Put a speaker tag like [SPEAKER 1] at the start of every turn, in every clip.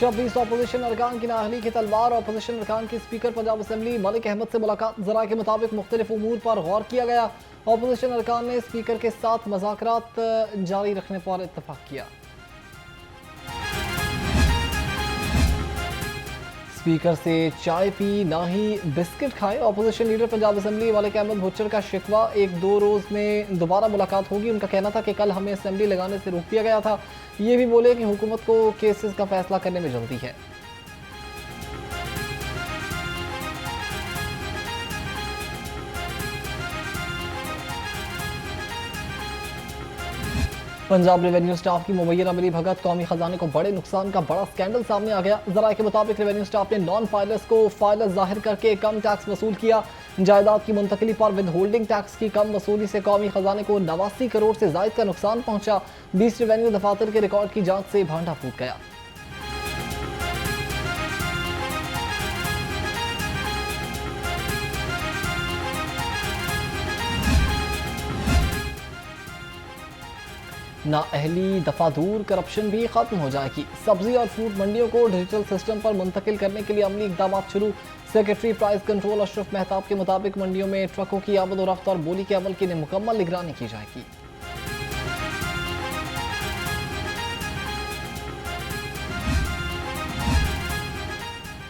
[SPEAKER 1] 26 opposition अरकान की नाअहली की तलवार। अपोजिशन अरकान की स्पीकर पंजाब असम्बली मलिक अहमद से मुलाकात। जरा के मुताबिक मुख्तलिफ उमूर पर गौर किया गया। अपोजिशन अरकान ने स्पीकर के साथ मुज़ाकरात जारी रखने पर इत्तफाक किया। स्पीकर से चाय पी ना ही बिस्किट खाए। Opposition leader Punjab assembly Malik Ahmad Bhuchar का शिकवा, 1-2 रोज में दोबारा मुलाकात होगी। उनका कहना था कि कल हमें असम्बली लगाने से रोक दिया गया था। ये भी बोले कि हुकूमत को केसेस का फैसला करने में जल्दी है। पंजाब रेवेन्यू स्टाफ की मुबैना मिली भगत, कौमी खजाने को बड़े नुकसान का बड़ा स्कैंडल सामने आ गया। जराये के मुताबिक रेवेन्यू स्टाफ ने नॉन फाइलर्स को फाइलर जाहिर करके कम टैक्स वसूल किया। जायदाद की मुंतकली पर विद होल्डिंग टैक्स की कम वसूली से कौमी खजाने को 89 करोड़ से जायद का नुकसान पहुंचा। 20 रेवेन्यू दफातर के रिकॉर्ड की जांच से भांडा फूट गया। नाअहली दफा दूर, करप्शन भी खत्म हो जाएगी। सब्जी और फ्रूट मंडियों को डिजिटल सिस्टम पर मुंतकिल करने के लिए अमली इकदाम शुरू। Secretary price control Ashraf Mehtab के मुताबिक मंडियों में ट्रकों की आमद और रफ्त और बोली के अमल की मुकम्मल निगरानी की जाएगी।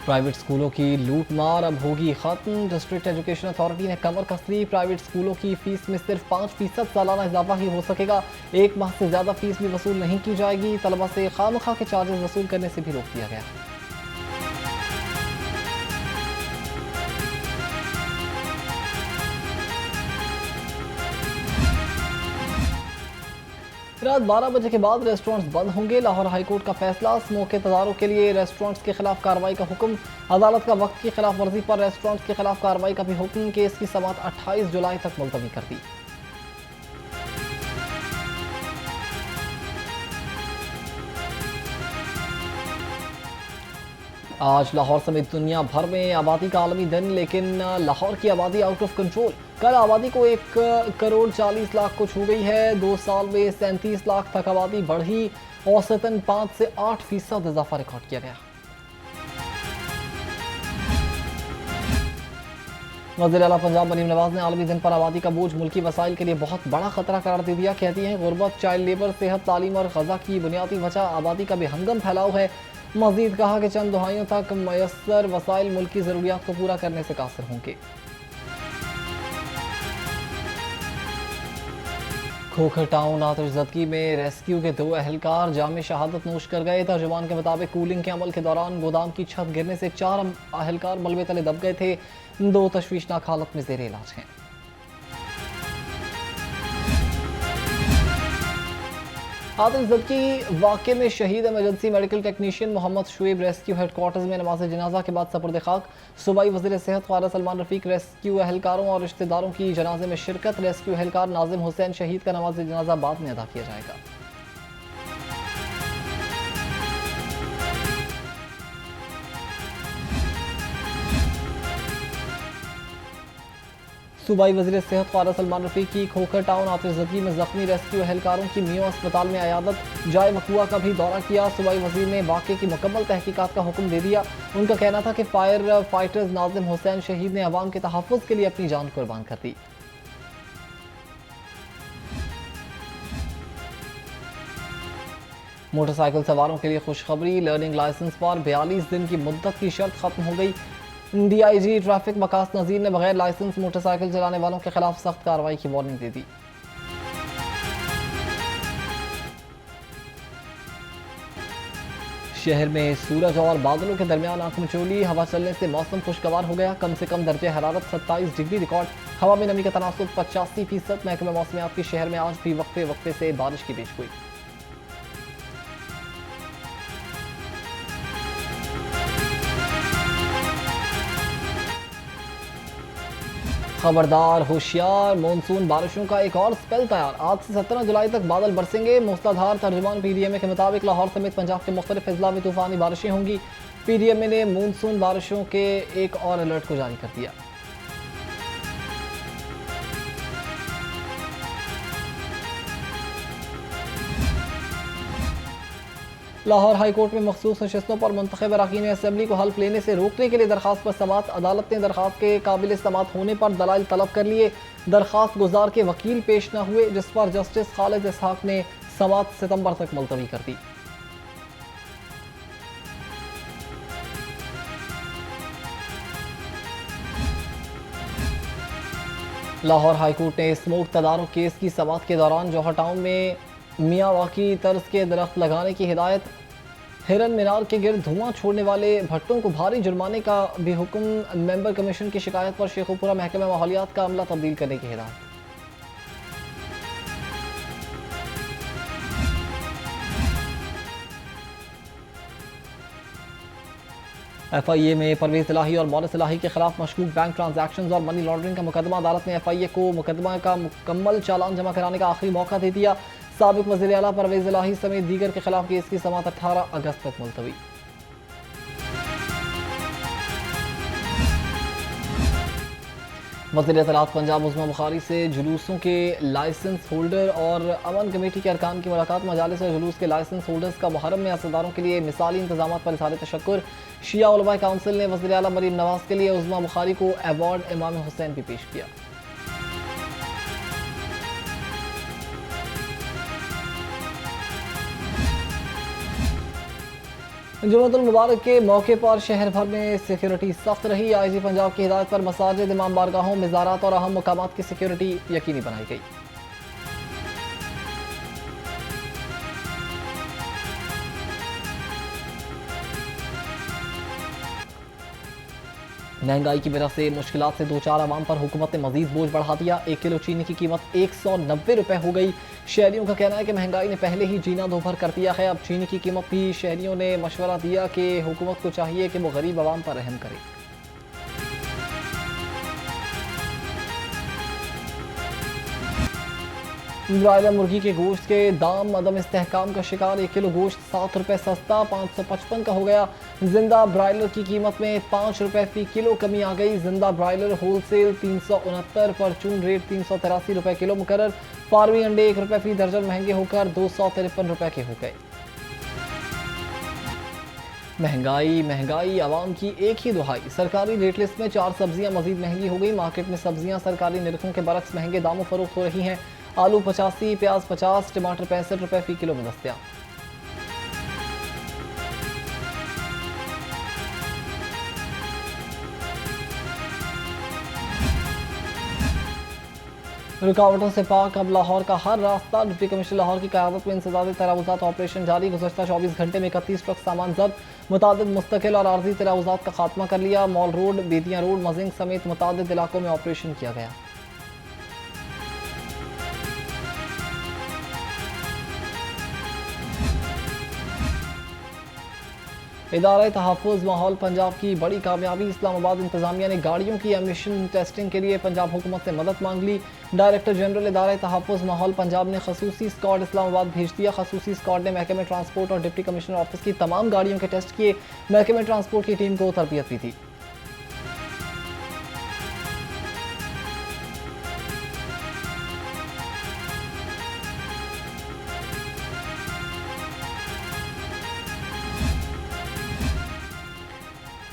[SPEAKER 1] प्राइवेट स्कूलों की लूट मार अब होगी खत्म। डिस्ट्रिक्ट एजुकेशन अथॉरिटी ने कमर कस ली। प्राइवेट स्कूलों की फीस में सिर्फ 5% सालाना इजाफा ही हो सकेगा। 1 माह से ज्यादा फीस भी वसूल नहीं की जाएगी। तलबा से खामखा के चार्जेस वसूल करने से भी रोक दिया गया। रात 12 बजे के बाद रेस्टोरेंट्स बंद होंगे। लाहौर हाईकोर्ट का फैसला। स्मोक के तदारुक के लिए रेस्टोरेंट्स के खिलाफ कार्रवाई का हुक्म। अदालत का वक्त की खिलाफ वर्जी पर रेस्टोरेंट्स के खिलाफ कार्रवाई का भी हुक्म। केस की समाअत 28 जुलाई तक मुलतवी कर दी। आज लाहौर समेत दुनिया भर में आबादी का आलमी दिन, लेकिन लाहौर की आबादी आउट ऑफ कंट्रोल। कल आबादी को 1 करोड़ 40 लाख को छू गई है। 2 साल में 37 लाख तक आबादी बढ़ी। औसतन 5 से 8% इजाफा रिकॉर्ड किया गया। वज़ीर आला पंजाब मरीम नवाज ने आलमी दिन पर आबादी का बोझ मुल्की वसाइल के लिए बहुत बड़ा खतरा करार दे दिया। कहती हैं गुर्बत, चाइल्ड लेबर, सेहत, तालीम और ग़ज़ा की बुनियादी वजह आबादी का बेहंगम फैलाव है। मज़ीद कहा कि चंद दहाइयों तक मयसर वसाइल मुल्क की ज़रूरियात को पूरा करने से कासिर होंगे। खोखर टाउन आतिशज़दगी में रेस्क्यू के 2 अहलकार जामे शहादत नोश कर गए। तर्जुमान के मुताबिक कूलिंग के अमल के दौरान गोदाम की छत गिरने से 4 अहलकार मलबे तले दब गए थे। 2 तशवीशनाक हालत में ज़ेरे इलाज हैं। आतिशज़दगी वाक़े में शहीद emergency medical technician Mohammad Shoaib rescue headquarters में नमाज जनाजा के बाद सपुर्द खाक। सूबाई वज़ीर सेहत ख्वाजा सलमान रफ़ीक रेस्क्यू अहलकारों और रिश्तेदारों की जनाजे में शिरकत। रेस्क्यू अहलकार नाजिम हुसैन शहीद का नमाज जनाजा बाद में अदा किया जाएगा। सूबाई वज़ीर सेहत ख्वाजा सलमान रफ़ीक की खोखर टाउन आतिशज़दगी में ज़ख्मी रेस्क्यू अहलकारों की मियो अस्पताल में अयादत। जाए वक़ुआ का भी दौरा किया। सूबाई वज़ीर ने वाक़े की मुकम्मल तहकीकात का हुक्म दे दिया। उनका कहना था कि फायर फाइटर्स नाजिम हुसैन शहीद ने अवाम के तहफ़्फ़ुज़ के लिए अपनी जान कुर्बान कर दी। मोटरसाइकिल सवारों के लिए खुशखबरी। लर्निंग लाइसेंस पर 42 दिन की मुद्दत की शर्त खत्म हो गई। DIG ट्रैफिक वकास नज़ीर ने बगैर लाइसेंस मोटरसाइकिल चलाने वालों के खिलाफ सख्त कार्रवाई की वार्निंग दे दी। शहर में सूरज और बादलों के दरमियान आंख मिचौली। हवा चलने से मौसम खुशगवार हो गया। कम से कम दर्जे हरारत 27 डिग्री रिकॉर्ड। हवा में नमी का तनासुब 85%। महकमा मौसमियात की शहर में आज भी वक्फे वक्फे से बारिश की पेशगोई। खबरदार, होशियार, मानसून बारिशों का एक और स्पेल तैयार। आज से 17 जुलाई तक बादल बरसेंगे मूसलाधार। तर्जुमान PDMA के मुताबिक लाहौर समेत पंजाब के मुख्तलिफ अजला में तूफानी बारिशें होंगी। PDMA ने मानसून बारिशों के एक और अलर्ट को जारी कर दिया। लाहौर हाई कोर्ट में मखसूस नशस्तों पर मुंतखब अरकान असम्बली को हल्फ लेने से रोकने के लिए दरखास्त पर समाअत। अदालत ने दरखास्त के काबिल समाअत होने पर दलाइल तलब कर लिए। दरखास्त गुजार के वकील पेश न हुए, जिस पर जस्टिस खालिद इसहाक ने समाअत सितंबर तक मुलतवी कर दी। लाहौर हाईकोर्ट ने स्मोक तदारुक केस की समाअत के दौरान जौहर टाउन में मियावाकी तर्ज के दरख्त लगाने की हिदायत। हिरन मीनार के गिर्द धुआं छोड़ने वाले भट्टों को भारी जुर्माने का भी हुक्म। मेंबर कमीशन की शिकायत पर शेखुपुरा महकमा माहौलियात का अमला तब्दील करने की हिदायत। FIA में परवेज इलाही और मोरिस इलाही के खिलाफ मशकूक बैंक ट्रांजैक्शंस और मनी लॉन्ड्रिंग का मुकदमा। अदालत ने FIA को मुकदमा का मुकम्मल चालान जमा कराने का आखिरी मौका दे दिया। साबिक वज़ीर आला परवेज इलाही समेत दीगर के खिलाफ केस की समाअत 18 अगस्त तक मुलतवी। वज़ीर इत्तलात पंजाब उस्मा बुखारी से जुलूसों के लाइसेंस होल्डर और अमन कमेटी के अरकान की मुलाकात। मजालिस और जुलूस के लाइसेंस होल्डर्स का मुहर्रम में असदारों के लिए मिसाली इंतजाम पर इज़हार तशक्कुर। शिया उलमा काउंसिल ने वज़ीर आला मरीम नवाज के लिए उस्मा बुखारी को अवार्ड इमाम हुसैन भी पेश किया। जुम्मतुल मुबारक के मौके पर शहर भर में सिक्योरिटी सख्त रही। IG पंजाब की हिदायत पर मसाजिद, इमाम बारगाहों, मज़ारात और अहम मकामात की सिक्योरिटी यकीनी बनाई गई। महंगाई की वजह से मुश्किलात से दो चार आवाम पर हुकूमत ने मजीद बोझ बढ़ा दिया। 1 किलो चीनी की कीमत 190 रुपये हो गई। शहरियों का कहना है कि महंगाई ने पहले ही जीना दोभर कर दिया है। अब चीनी की कीमत भी। शहरियों ने मशवरा दिया कि हुकूमत को चाहिए कि वो गरीब आवाम पर रहम करे। ब्रायलर मुर्गी के गोश्त के दाम अदम इस्तेहकाम का शिकार। 1 किलो गोश्त 7 रुपये सस्ता 555 का हो गया। जिंदा ब्रायलर की कीमत में 5 रुपये फी किलो कमी आ गई। जिंदा ब्रायलर होलसेल 369, परचून रेट 383 रुपये किलो मुकर्रर। फार्मी अंडे 1 रुपये फी दर्जन महंगे होकर 253 रुपये के हो गए। महंगाई महंगाई आवाम की एक ही दुहाई। सरकारी रेट लिस्ट में 4 सब्जियां मजीद महंगी हो गई। मार्केट में सब्जियां सरकारी निरखों के बरक्स महंगे दामों फरोख्त हो रही हैं। आलू 85, प्याज 50, टमाटर 65 रुपये फी किलो में दस्तयाब। रुकावटों से पाक अब लाहौर का हर रास्ता। डिप्टी कमिश्नर लाहौर की क़यादत में इंसदादी तरावुज़ात ऑपरेशन जारी। गुज़श्ता 24 घंटे में 31 ट्रक सामान जब्त। मुतादिद मुस्तकिल और आर्जी तरावुज़ात का खात्मा कर लिया। मॉल रोड, बेदियाँ रोड, मजिंग समेत मुतादिद इलाकों में ऑपरेशन किया गया। इदारा तहफ़्फ़ुज़ माहौल पंजाब की बड़ी कामयाबी। इस्लामाबाद इंतज़ामिया ने गाड़ियों की एमिशन टेस्टिंग के लिए पंजाब हुकूमत से मदद मांग ली। डायरेक्टर जनरल इदारा तहफ़्फ़ुज़ माहौल पंजाब ने खसूसी स्क्वाड इस्लामाबाद भेज दिया। खसूसी स्क्वाड ने महकमे ट्रांसपोर्ट और डिप्टी कमिश्नर ऑफिस की तमाम गाड़ियों के टेस्ट किए। महकमे ट्रांसपोर्ट की टीम को तरबियत भी थी।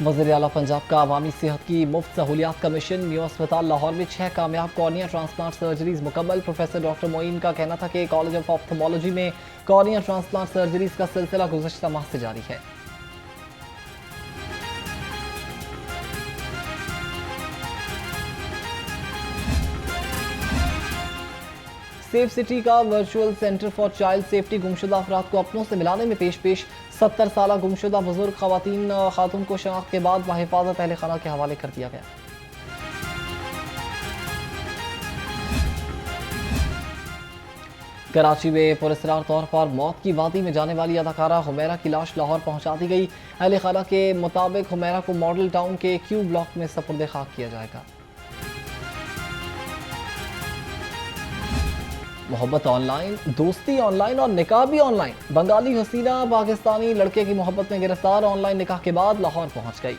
[SPEAKER 1] वज़ीर आला पंजाब का अवामी सेहत की मुफ्त सहूलियात का मिशन। न्यू अस्पताल लाहौर में 6 कामयाब कॉर्निया ट्रांसप्लांट सर्जरीज मुकम्मल। प्रोफेसर डॉक्टर मोइन का कहना था कि कॉलेज ऑफ ऑप्थोमोलॉजी में कॉर्निया ट्रांसप्लांट सर्जरीज का सिलसिला गुज़श्ता माह से जारी है। सेफ सिटी का virtual centre for child safety गुमशुदा अफराद को अपनों से मिलाने में पेश 70 साल गुमशुदा बुजुर्ग खातून को शनाख्त के बाद बाहिफाजत अहले खाना के हवाले कर दिया गया। कराची में पुरस्कार तौर पर मौत की वादी में जाने वाली अदाकारा हुमैरा की लाश लाहौर पहुंचा दी गई। अहले खाना के मुताबिक हुमैरा को मॉडल टाउन के क्यू ब्लॉक में सपुर्द खाक किया जाएगा। मोहब्बत ऑनलाइन, दोस्ती ऑनलाइन और निकाह भी ऑनलाइन। बंगाली हसीना पाकिस्तानी लड़के की मोहब्बत में गिरफ्तार। ऑनलाइन निकाह के बाद लाहौर पहुंच गई।